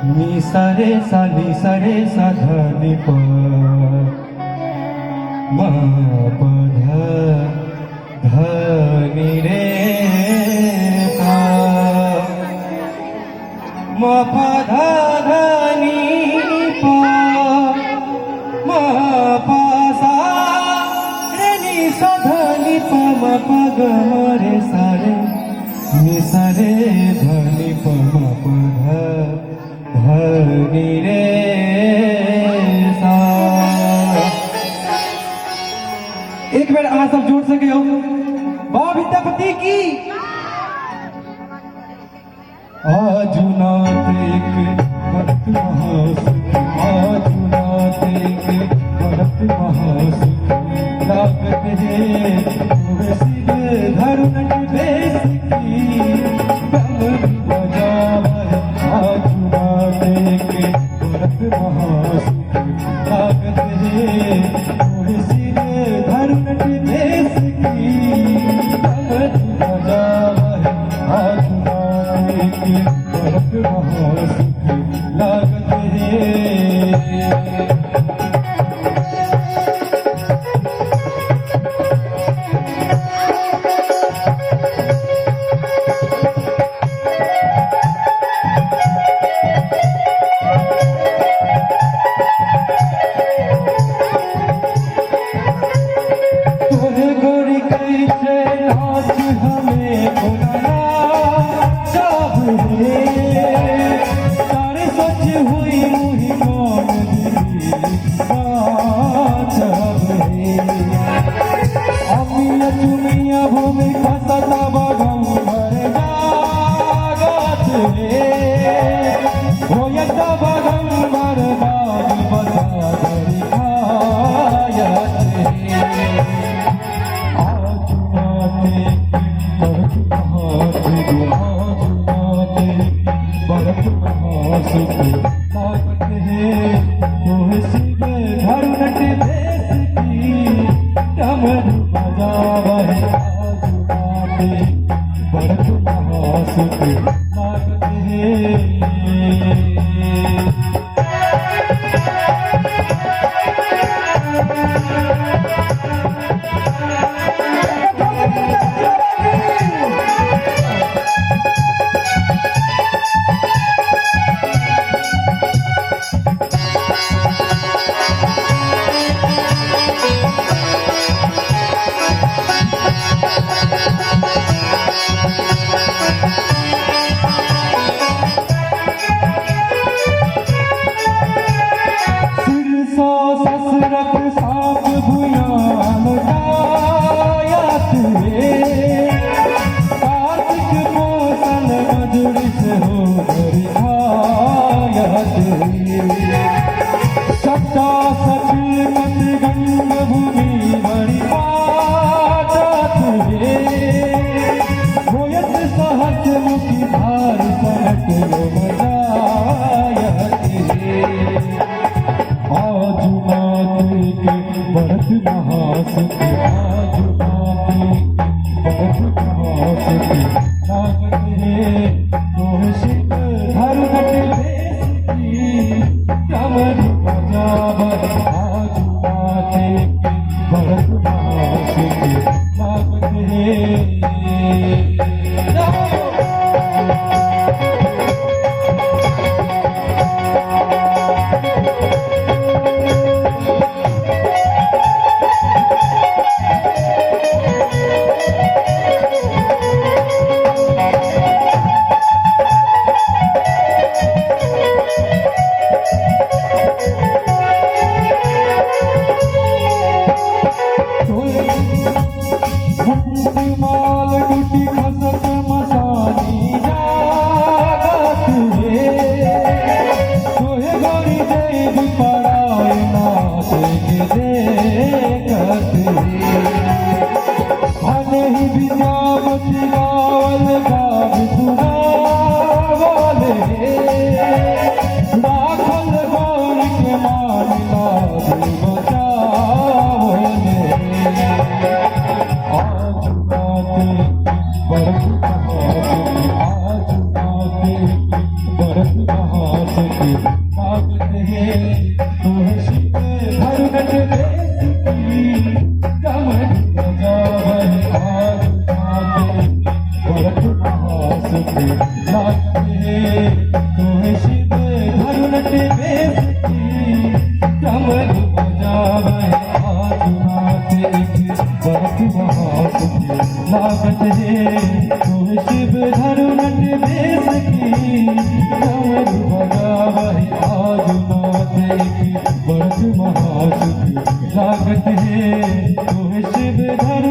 नि सा रे सा ध नि प म प ध नि रे सा म प ध नि प म प सा रे नि सा ध नि प म प ग म रे सा रे नि सा रे ध नि प म प ध नि रे सा। एक बार आप सब जोड़ सके हो बाबा विद्यापति की। आजुनाथ एक भक्त महासुख, आजुनाथ एक भक्त महासुख, लागत है तुम सिर धरुन बेस की, डमरू बजावह आजुनाथ एक भक्त महासुख, लागत है तुम सिर धरुन बेस की, डमरू बजावह आजुनाथ एक भक्त महासुख, लागत है। लागत है तो शिव धरुनट बेसकी कमर बजावे आज माते भरत महासुख लागत है तो शिव धरुनट बेसकी कमर बजावे आज माते भरत महासुख लागत है तो शिव धरुनट बेसकी कमर बजावे आज माते भरत महासुख लागत है तो शिव धरुनट